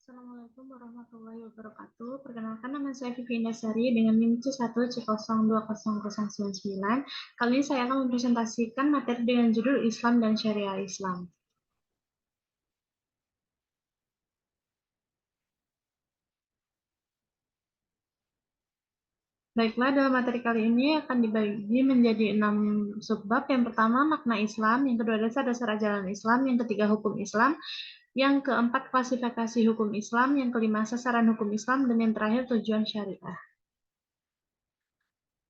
Assalamualaikum warahmatullahi wabarakatuh. Perkenalkan, nama saya Vivi Indasari dengan NIM C1C020099. Kali ini saya akan mempresentasikan materi dengan judul Islam dan Syariah Islam. Baiklah, dalam materi kali ini akan dibagi menjadi 6 subbab. Yang pertama, makna Islam. Yang kedua, dasar-dasar ajaran Islam. Yang ketiga, hukum Islam. Yang keempat, klasifikasi hukum Islam. Yang kelima, sasaran hukum Islam. Dan yang terakhir, tujuan syariah.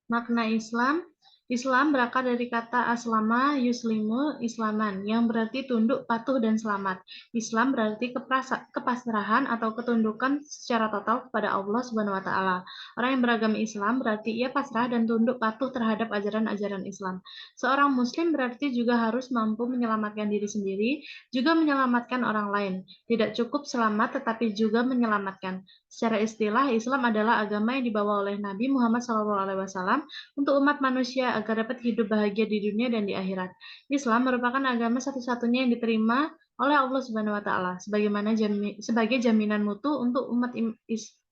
Makna Islam. Islam berakar dari kata aslama yuslimu islaman, yang berarti tunduk, patuh, dan selamat. Islam berarti kepasrahan atau ketundukan secara total kepada Allah Subhanahu wa Ta'ala. Orang yang beragama Islam berarti ia pasrah dan tunduk patuh terhadap ajaran-ajaran Islam. Seorang Muslim berarti juga harus mampu menyelamatkan diri sendiri, juga menyelamatkan orang lain. Tidak cukup selamat, tetapi juga menyelamatkan. Secara istilah, Islam adalah agama yang dibawa oleh Nabi Muhammad SAW untuk umat manusia agar dapat hidup bahagia di dunia dan di akhirat. Islam merupakan agama satu-satunya yang diterima oleh Allah Subhanahu wa Ta'ala sebagai jaminan mutu untuk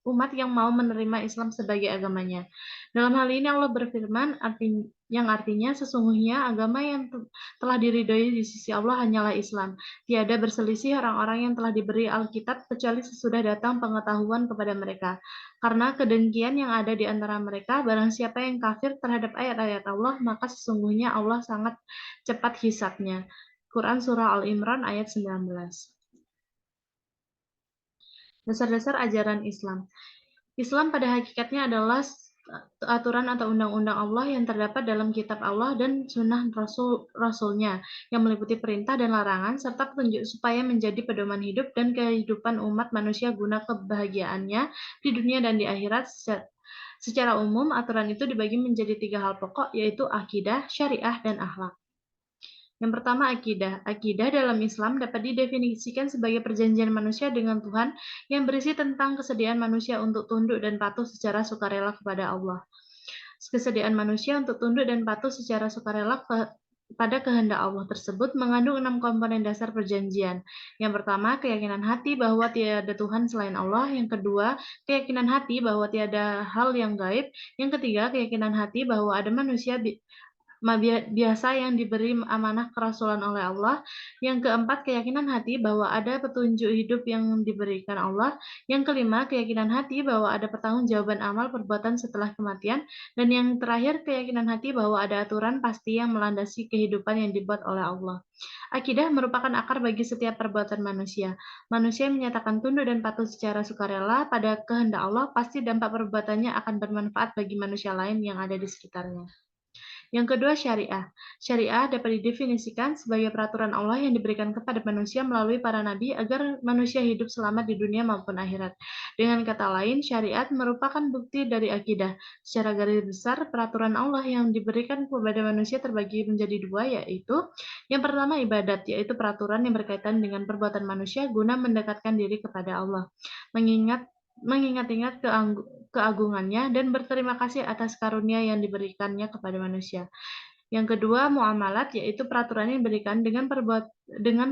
umat yang mau menerima Islam sebagai agamanya. Dalam hal ini Allah berfirman yang artinya sesungguhnya agama yang telah diridhoi di sisi Allah hanyalah Islam. Tiada berselisih orang-orang yang telah diberi Alkitab kecuali sesudah datang pengetahuan kepada mereka. Karena kedengkian yang ada di antara mereka, barang siapa yang kafir terhadap ayat-ayat Allah, maka sesungguhnya Allah sangat cepat hisabnya. Quran Surah Al-Imran ayat 19. Dasar-dasar ajaran Islam. Islam pada hakikatnya adalah aturan atau undang-undang Allah yang terdapat dalam kitab Allah dan sunnah Rasul-Rasulnya, yang meliputi perintah dan larangan, serta petunjuk supaya menjadi pedoman hidup dan kehidupan umat manusia guna kebahagiaannya di dunia dan di akhirat. Secara umum, aturan itu dibagi menjadi 3 hal pokok, yaitu akidah, syariah, dan akhlak. Yang pertama, akidah. Akidah dalam Islam dapat didefinisikan sebagai perjanjian manusia dengan Tuhan yang berisi tentang kesediaan manusia untuk tunduk dan patuh secara sukarela kepada Allah. Kesediaan manusia untuk tunduk dan patuh secara sukarela pada kehendak Allah tersebut mengandung 6 komponen dasar perjanjian. Yang pertama, keyakinan hati bahwa tiada Tuhan selain Allah. Yang kedua, keyakinan hati bahwa tiada hal yang gaib. Yang ketiga, keyakinan hati bahwa ada manusia biasa yang diberi amanah kerasulan oleh Allah. Yang keempat, keyakinan hati bahwa ada petunjuk hidup yang diberikan Allah. Yang kelima, keyakinan hati bahwa ada pertanggungjawaban amal perbuatan setelah kematian. Dan yang terakhir, keyakinan hati bahwa ada aturan pasti yang melandasi kehidupan yang dibuat oleh Allah. Akidah merupakan akar bagi setiap perbuatan manusia. Manusia yang menyatakan tunduk dan patuh secara sukarela pada kehendak Allah, pasti dampak perbuatannya akan bermanfaat bagi manusia lain yang ada di sekitarnya. Yang kedua, syariah. Syariah dapat didefinisikan sebagai peraturan Allah yang diberikan kepada manusia melalui para nabi agar manusia hidup selamat di dunia maupun akhirat. Dengan kata lain, syariat merupakan bukti dari akidah. Secara garis besar, peraturan Allah yang diberikan kepada manusia terbagi menjadi 2, yaitu yang pertama ibadat, yaitu peraturan yang berkaitan dengan perbuatan manusia guna mendekatkan diri kepada Allah, mengingat-ingat keagungannya dan berterima kasih atas karunia yang diberikannya kepada manusia. Yang kedua, muamalat, yaitu peraturan yang diberikan dengan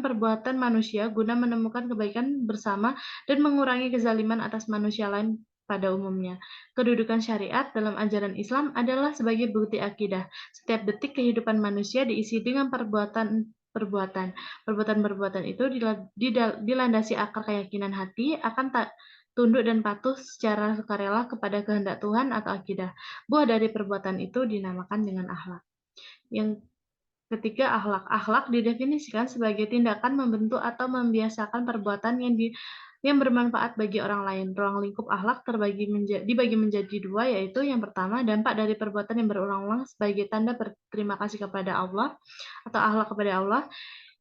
perbuatan manusia guna menemukan kebaikan bersama dan mengurangi kezaliman atas manusia lain pada umumnya. Kedudukan syariat dalam ajaran Islam adalah sebagai bukti akidah. Setiap detik kehidupan manusia diisi dengan perbuatan. Perbuatan-perbuatan itu dilandasi akar keyakinan hati akan tunduk dan patuh secara sukarela kepada kehendak Tuhan atau akidah. Buah dari perbuatan itu dinamakan dengan akhlak. Yang ketiga, akhlak. Akhlak didefinisikan sebagai tindakan membentuk atau membiasakan perbuatan yang bermanfaat bagi orang lain. Ruang lingkup akhlak dibagi menjadi 2, yaitu yang pertama, dampak dari perbuatan yang berulang-ulang sebagai tanda berterima kasih kepada Allah atau akhlak kepada Allah.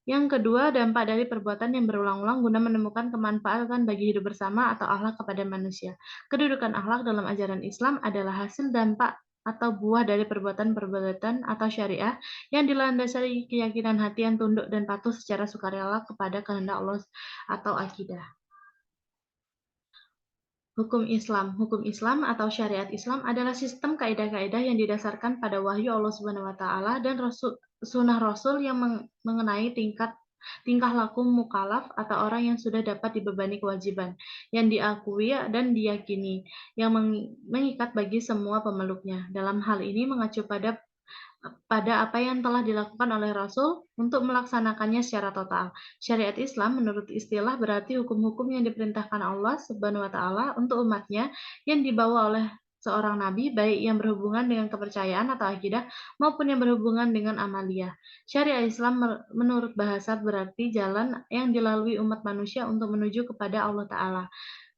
Yang kedua, dampak dari perbuatan yang berulang-ulang guna menemukan kemanfaatan bagi hidup bersama atau akhlak kepada manusia. Kedudukan akhlak dalam ajaran Islam adalah hasil dampak atau buah dari perbuatan-perbuatan atau syariah yang dilandasi keyakinan hati yang tunduk dan patuh secara sukarela kepada kehendak Allah atau akidah. Hukum Islam. Hukum Islam atau syariat Islam adalah sistem kaidah-kaidah yang didasarkan pada wahyu Allah Subhanahu wa Ta'ala dan sunnah Rasul yang mengenai tingkat tingkah laku mukallaf atau orang yang sudah dapat dibebani kewajiban, yang diakui dan diyakini, yang mengikat bagi semua pemeluknya. Dalam hal ini mengacu pada apa yang telah dilakukan oleh Rasul untuk melaksanakannya secara total. Syariat Islam menurut istilah berarti hukum-hukum yang diperintahkan Allah Subhanahu wa taala untuk umatnya yang dibawa oleh seorang nabi, baik yang berhubungan dengan kepercayaan atau akidah maupun yang berhubungan dengan amalia. Syariat Islam menurut bahasa berarti jalan yang dilalui umat manusia untuk menuju kepada Allah Ta'ala.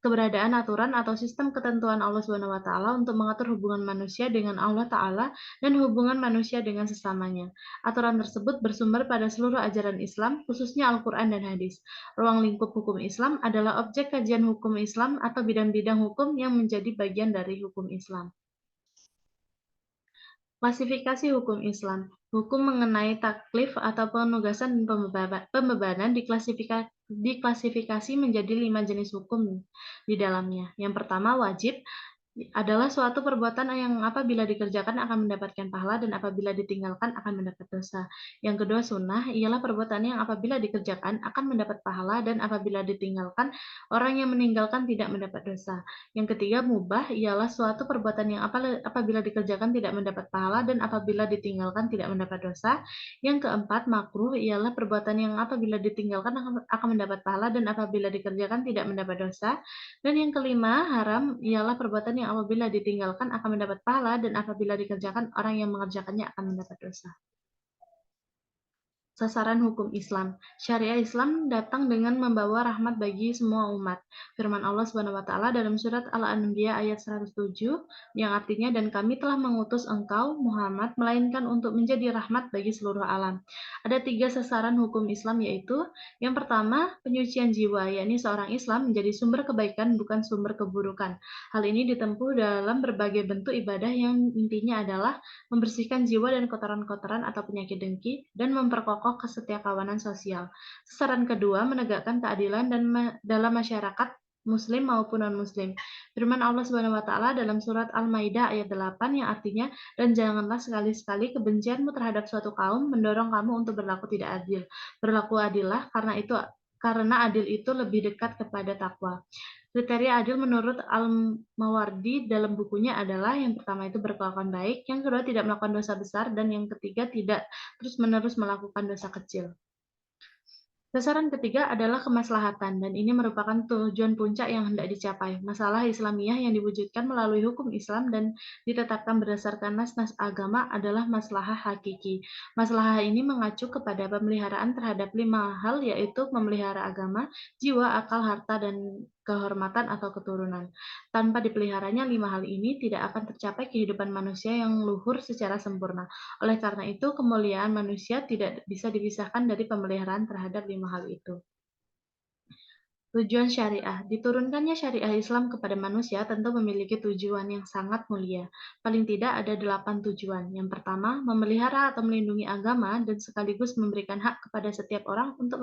Keberadaan aturan atau sistem ketentuan Allah Subhanahu wa taala untuk mengatur hubungan manusia dengan Allah Ta'ala dan hubungan manusia dengan sesamanya. Aturan tersebut bersumber pada seluruh ajaran Islam, khususnya Al-Quran dan Hadis. Ruang lingkup hukum Islam adalah objek kajian hukum Islam atau bidang-bidang hukum yang menjadi bagian dari hukum Islam. Klasifikasi hukum Islam. Hukum mengenai taklif atau penugasan dan pembebanan diklasifikasi menjadi 5 jenis hukum di dalamnya. Yang pertama, wajib adalah suatu perbuatan yang apabila dikerjakan akan mendapatkan pahala dan apabila ditinggalkan akan mendapat dosa. Yang kedua, sunnah ialah perbuatan yang apabila dikerjakan akan mendapat pahala dan apabila ditinggalkan, orang yang meninggalkan tidak mendapat dosa. Yang ketiga, mubah ialah suatu perbuatan yang apabila dikerjakan tidak mendapat pahala dan apabila ditinggalkan tidak mendapat dosa. Yang keempat, makruh ialah perbuatan yang apabila ditinggalkan akan mendapat pahala dan apabila dikerjakan tidak mendapat dosa. Dan yang kelima, haram ialah perbuatan yang apabila ditinggalkan akan mendapat pahala dan apabila dikerjakan orang yang mengerjakannya akan mendapat dosa. Sasaran hukum Islam. Syariah Islam datang dengan membawa rahmat bagi semua umat. Firman Allah Subhanahu wa taala dalam surat Al-Anbiya ayat 107 yang artinya, dan kami telah mengutus engkau Muhammad melainkan untuk menjadi rahmat bagi seluruh alam. Ada 3 sasaran hukum Islam, yaitu yang pertama, penyucian jiwa, yakni seorang Islam menjadi sumber kebaikan bukan sumber keburukan. Hal ini ditempuh dalam berbagai bentuk ibadah yang intinya adalah membersihkan jiwa dan kotoran-kotoran atau penyakit dengki, dan memperkokoh kesetiakawanan sosial. Sasaran kedua, menegakkan keadilan dalam masyarakat Muslim maupun non-Muslim. Firman Allah Subhanahu wa taala dalam surat Al-Maidah ayat 8 yang artinya, dan janganlah sekali-sekali kebencianmu terhadap suatu kaum mendorong kamu untuk berlaku tidak adil. Berlaku adillah karena adil itu lebih dekat kepada takwa. Kriteria adil menurut Al-Mawardi dalam bukunya adalah yang pertama itu berkelakuan baik, yang kedua tidak melakukan dosa besar, dan yang ketiga tidak terus-menerus melakukan dosa kecil. Sasaran ketiga adalah kemaslahatan, dan ini merupakan tujuan puncak yang hendak dicapai. Masalah Islamiyah yang diwujudkan melalui hukum Islam dan ditetapkan berdasarkan nas-nas agama adalah maslahah hakiki. Maslahah ini mengacu kepada pemeliharaan terhadap 5 hal, yaitu memelihara agama, jiwa, akal, harta, dan kehormatan atau keturunan. Tanpa dipeliharanya 5 hal ini, tidak akan tercapai kehidupan manusia yang luhur secara sempurna. Oleh karena itu, kemuliaan manusia tidak bisa dipisahkan dari pemeliharaan terhadap 5 hal itu. Tujuan syariah. Diturunkannya syariah Islam kepada manusia tentu memiliki tujuan yang sangat mulia. Paling tidak ada 8 tujuan. Yang pertama, memelihara atau melindungi agama dan sekaligus memberikan hak kepada setiap orang untuk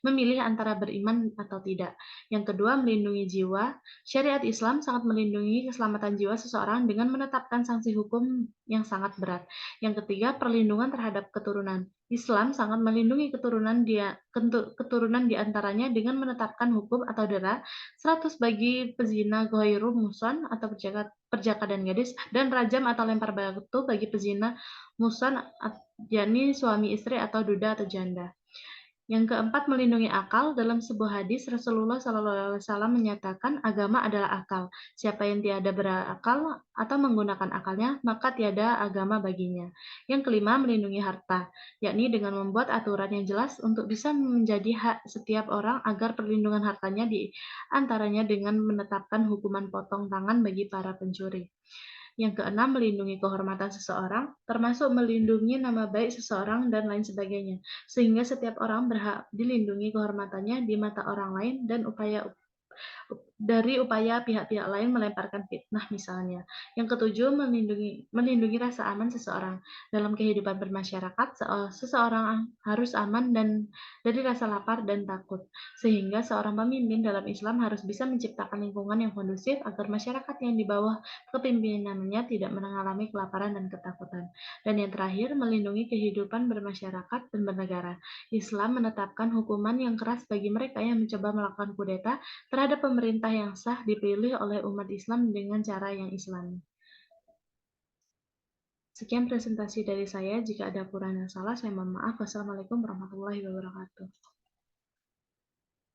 memilih antara beriman atau tidak. Yang kedua, melindungi jiwa. Syariat Islam sangat melindungi keselamatan jiwa seseorang dengan menetapkan sanksi hukum yang sangat berat. Yang ketiga, perlindungan terhadap keturunan. Islam sangat melindungi keturunan di antaranya dengan menetapkan hukum atau dera 100 bagi pezina ghairu muhsan atau perjaka dan gadis, dan rajam atau lempar batu bagi pezina muhsan, yakni suami istri atau duda atau janda. Yang keempat, melindungi akal. Dalam sebuah hadis, Rasulullah SAW menyatakan agama adalah akal. Siapa yang tiada berakal atau menggunakan akalnya, maka tiada agama baginya. Yang kelima, melindungi harta, yakni dengan membuat aturan yang jelas untuk bisa menjadi hak setiap orang agar perlindungan hartanya di antaranya dengan menetapkan hukuman potong tangan bagi para pencuri. Yang keenam, melindungi kehormatan seseorang, termasuk melindungi nama baik seseorang dan lain sebagainya, sehingga setiap orang berhak dilindungi kehormatannya di mata orang lain, dan dari upaya pihak-pihak lain melemparkan fitnah misalnya. Yang ketujuh, melindungi rasa aman seseorang. Dalam kehidupan bermasyarakat, seseorang harus aman dan dari rasa lapar dan takut. Sehingga seorang pemimpin dalam Islam harus bisa menciptakan lingkungan yang kondusif agar masyarakat yang di bawah kepemimpinannya tidak mengalami kelaparan dan ketakutan. Dan yang terakhir, melindungi kehidupan bermasyarakat dan bernegara. Islam menetapkan hukuman yang keras bagi mereka yang mencoba melakukan kudeta terhadap pemerintah yang sah dipilih oleh umat Islam dengan cara yang Islami. Sekian presentasi dari saya. Jika ada kurang yang salah, saya mohon maaf. Wassalamualaikum warahmatullahi wabarakatuh.